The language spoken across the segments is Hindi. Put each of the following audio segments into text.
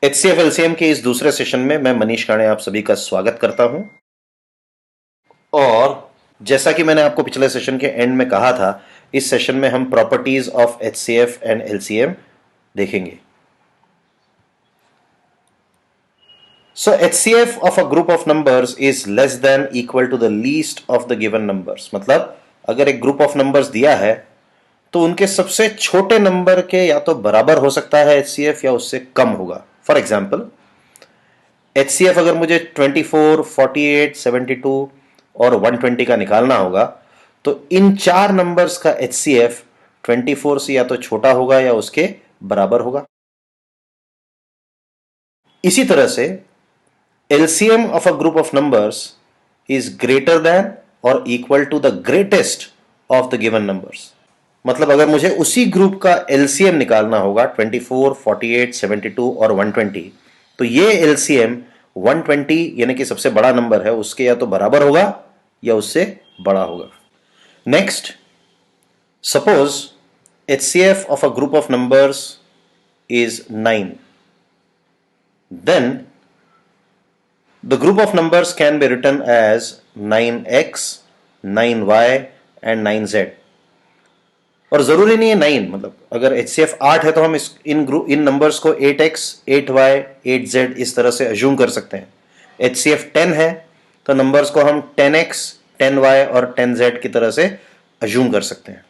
HCF LCM के इस दूसरे सेशन में मैं मनीष काणे आप सभी का स्वागत करता हूं। और जैसा कि मैंने आपको पिछले सेशन के एंड में कहा था, इस सेशन में हम properties of HCF and LCM देखेंगे। So HCF of a group of numbers is less than equal to the least of the given numbers। मतलब अगर एक ग्रुप ऑफ नंबर्स दिया है तो उनके सबसे छोटे नंबर के या तो बराबर हो सकता है HCF या उससे कम होगा। फॉर एग्जाम्पल, HCF अगर मुझे 24, 48, 72 और 120 का निकालना होगा तो इन चार नंबर्स का HCF 24 से या तो छोटा होगा या उसके बराबर होगा। इसी तरह से LCM of a group of numbers is greater than or equal to the greatest of the given numbers। मतलब अगर मुझे उसी ग्रुप का LCM निकालना होगा 24, 48, 72 और 120, तो ये LCM 120 यानी कि सबसे बड़ा नंबर है उसके या तो बराबर होगा या उससे बड़ा होगा। Next, suppose HCF of a group of numbers is 9, then the group of numbers can be written as 9x, 9y and 9z। और जरूरी नहीं है 9, मतलब अगर HCF 8 है तो हम इन नंबर्स को 8x, 8y, 8z इस तरह से अज्यूम कर सकते हैं। HCF 10 है तो नंबर्स को हम 10x, 10y और 10z की तरह से अज्यूम कर सकते हैं।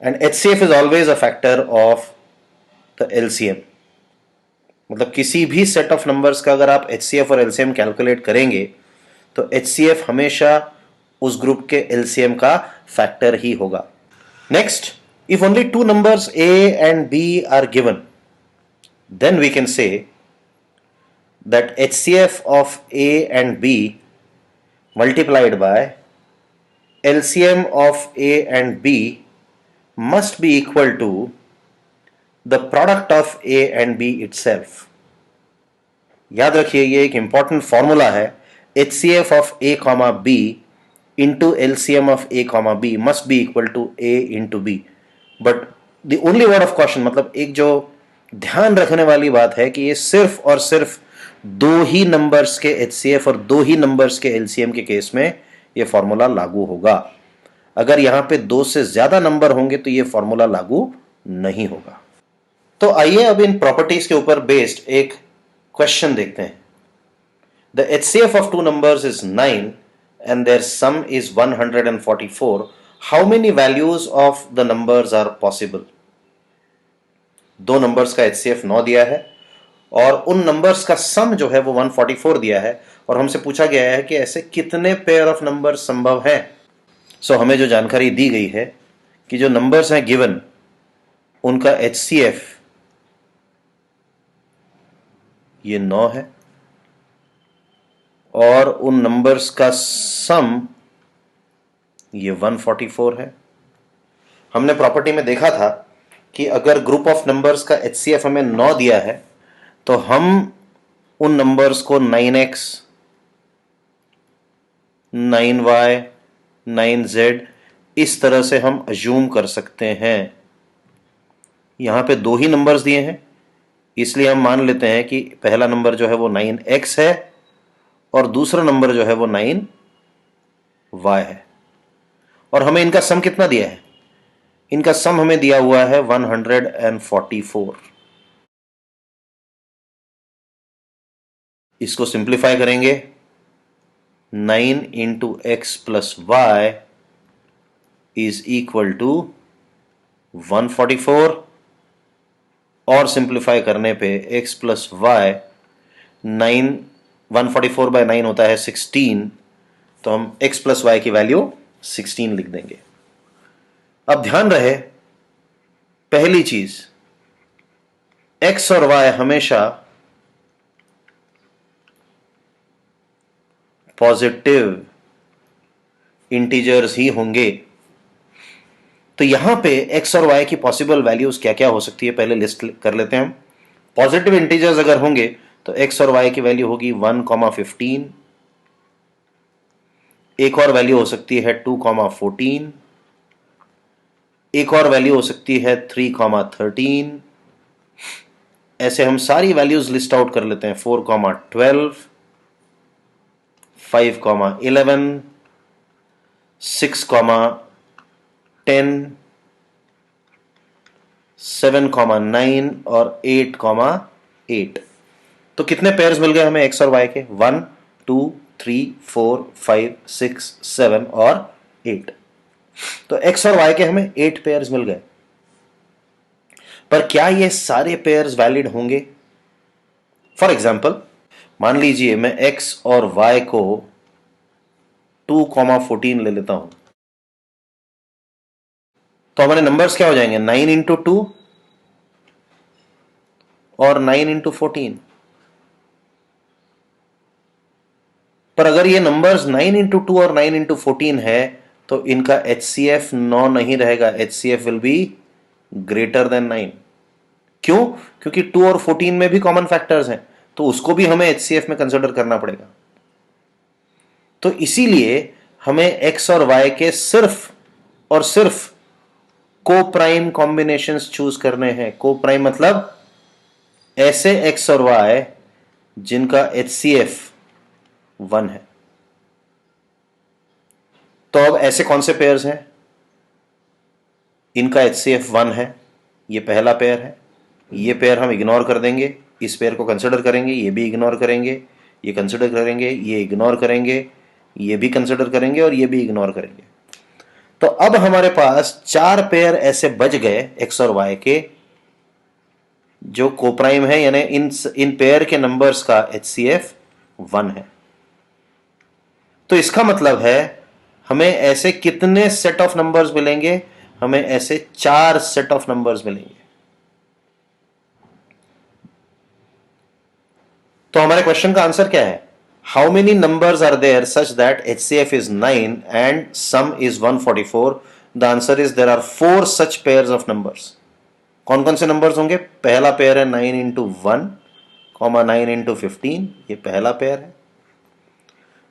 And HCF is always a factor of the LCM। मतलब किसी भी सेट ऑफ नंबर्स का अगर आप HCF और LCM कैलकुलेट करेंगे तो HCF हमेशा उस ग्रुप के LCM का फैक्टर ही होगा। Next, if only two numbers A and B are given, then we can say that HCF of A and B multiplied by LCM of A and B must be equal to the product of A and B itself। याद रखिए ये एक इंपॉर्टेंट फॉर्मूला है। HCF of A comma B into LCM of A comma B must be equal to A into B। But the only word of caution, मतलब एक जो ध्यान रखने वाली बात है कि ये सिर्फ और सिर्फ दो ही नंबर्स के HCF और दो ही नंबर्स के LCM के केस में ये फॉर्मूला लागू होगा। अगर यहां पे दो से ज्यादा नंबर होंगे तो ये फॉर्मूला लागू नहीं होगा। तो आइए अब इन प्रॉपर्टीज के ऊपर बेस्ड एक क्वेश्चन देखते हैं। The HCF of two numbers is 9 and their sum is 144. How many values of the numbers are possible? दो नंबर्स का HCF 9 दिया है और उन नंबर्स का सम जो है वो 144 दिया है और हमसे पूछा गया है कि ऐसे कितने पेयर ऑफ नंबर संभव हैं। सो हमें जो जानकारी दी गई है कि जो नंबर्स हैं गिवन उनका HCF ये 9 है और उन नंबर्स का सम ये 144 है। हमने प्रॉपर्टी में देखा था कि अगर ग्रुप ऑफ नंबर्स का HCF हमें 9 दिया है तो हम उन नंबर्स को 9x, 9y, 9z इस तरह से हम अज्यूम कर सकते हैं। यहां पे दो ही नंबर्स दिए हैं इसलिए हम मान लेते हैं कि पहला नंबर जो है वो 9x है और दूसरा नंबर जो है वो 9y है। और हमें इनका सम कितना दिया है? इनका सम हमें दिया हुआ है 144। इसको सिंप्लीफाई करेंगे 9 into X plus Y is equal to 144 और सिंप्लीफाई करने पे x प्लस वाई 9 144 बाय 9 होता है 16, तो हम x प्लस वाई की वैल्यू 16 लिख देंगे। अब ध्यान रहे पहली चीज, x और y हमेशा पॉजिटिव इंटीजर्स ही होंगे। तो यहां पे x और y की पॉसिबल वैल्यूज क्या क्या हो सकती है पहले लिस्ट कर लेते हैं हम। पॉजिटिव इंटीजर्स अगर होंगे तो x और y की वैल्यू होगी 1,15। एक और वैल्यू हो सकती है 2,14। एक और वैल्यू हो सकती है 3,13। ऐसे हम सारी वैल्यूज लिस्ट आउट कर लेते हैं। 4,12, 5,11, 6,10, 7,9 और 8,8। तो कितने पेयर्स मिल गए हमें एक्स और वाई के? 1, 2, 3, 4, 5, 6, 7 और 8। तो एक्स और वाई के हमें 8 पेयर्स मिल गए। पर क्या ये सारे पेयर्स वैलिड होंगे? फॉर एग्जाम्पल, मान लीजिए मैं x और y को 2,14 ले लेता हूं, तो हमारे नंबर्स क्या हो जाएंगे? 9 इंटू 2 और 9 इंटू 14। पर अगर ये नंबर्स 9 इंटू 2 और 9 इंटू 14 है तो इनका HCF 9 नहीं रहेगा। HCF will be greater than 9। क्यों? क्योंकि 2 और 14 में भी कॉमन फैक्टर्स हैं, तो उसको भी हमें HCF में कंसिडर करना पड़ेगा। तो इसीलिए हमें x और y के सिर्फ और सिर्फ को प्राइम कॉम्बिनेशंस चूज करने हैं। को प्राइम मतलब ऐसे x और y जिनका HCF 1 है। तो अब ऐसे कौन से पेयर्स हैं इनका HCF 1 है? ये पहला पेयर है। ये पेयर हम इग्नोर कर देंगे, इस पेयर को कंसिडर करेंगे, ये भी इग्नोर करेंगे, ये कंसिडर करेंगे, ये इग्नोर करेंगे, ये भी कंसिडर करेंगे और ये भी इग्नोर करेंगे। तो अब हमारे पास 4 पेयर ऐसे बच गए एक्स और वाई के जो कोप्राइम है, यानी इन पेयर के नंबर्स का HCF 1 है। तो इसका मतलब है हमें ऐसे कितने सेट ऑफ नंबर्स मिलेंगे? हमें ऐसे 4 सेट ऑफ नंबर्स मिलेंगे। तो हमारे क्वेश्चन का आंसर क्या है? How many numbers are there such that HCF is 9 and sum is 144? The answer is there are 4 such pairs of numbers. कौन कौन से नंबर्स होंगे? पहला पेयर है 9 इंटू 1, 9 इंटू 15, ये पहला पेयर है।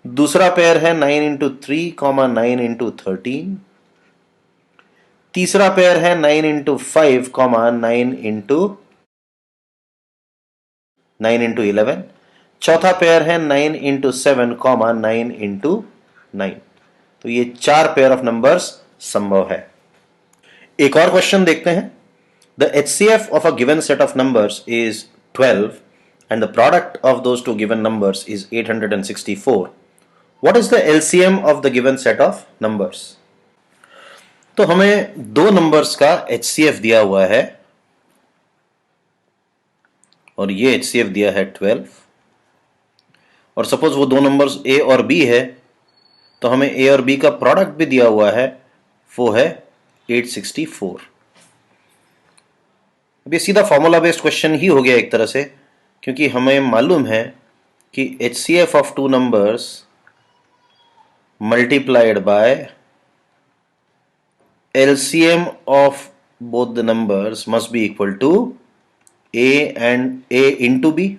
दूसरा पेयर है 9 इंटू 3, 9 इंटू 13। तीसरा पेयर है 9 इंटू 5, 9 इंटू 11। चौथा पेयर है 9 इंटू 7, 9 इंटू 9। तो ये 4 पेयर ऑफ नंबर्स संभव है। एक और क्वेश्चन देखते हैं। The HCF of a given set of numbers is 12 and the product of those two given numbers is 864. What is the LCM of the given set of numbers? तो हमें दो नंबर्स का HCF दिया हुआ है और ये HCF दिया है 12, और सपोज वो दो नंबर्स A और B है तो हमें A और B का प्रोडक्ट भी दिया हुआ है, वो है 864। अब ये सीधा फॉर्मूला बेस्ड क्वेश्चन ही हो गया एक तरह से, क्योंकि हमें मालूम है कि HCF of two numbers multiplied by LCM of both the numbers must be equal to A and A into B।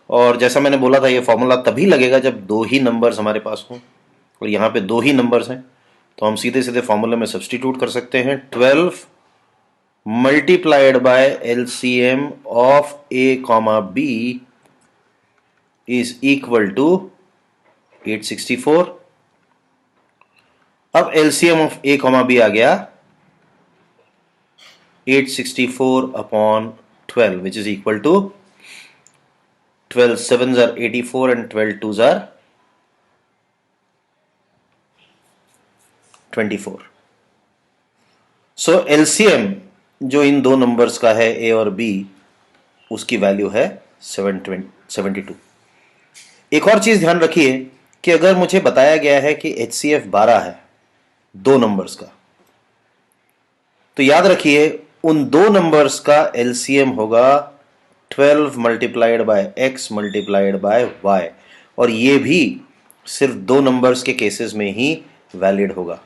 और जैसा मैंने बोला था ये फॉर्मूला तभी लगेगा जब दो ही नंबर्स हमारे पास हों, और यहाँ पे दो ही नंबर्स हैं, तो हम सीधे सीधे फॉर्मूले में सब्स्टिट्यूट कर सकते हैं। 12 multiplied by LCM of A comma B is equal to 864। अब LCM of A comma B आ गया 864 upon 12 which is equal to 12 sevens are 84 and 12 twos are 24। So LCM जो इन दो नंबर्स का है A और B, उसकी वैल्यू है 772। एक और चीज ध्यान रखिए कि अगर मुझे बताया गया है कि HCF 12 है दो नंबर्स का, तो याद रखिए उन दो नंबर्स का LCM होगा 12 multiplied by X multiplied by Y, और ये भी सिर्फ दो नंबर्स के केसेस में ही वैलिड होगा।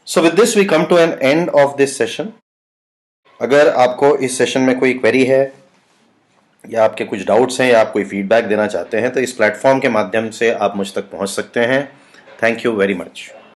So with this we come to an end of this session. अगर आपको इस सेशन में कोई क्वेरी है या आपके कुछ डाउट्स हैं या आप कोई फीडबैक देना चाहते हैं तो इस प्लेटफॉर्म के माध्यम से आप मुझ तक पहुंच सकते हैं। Thank you very much.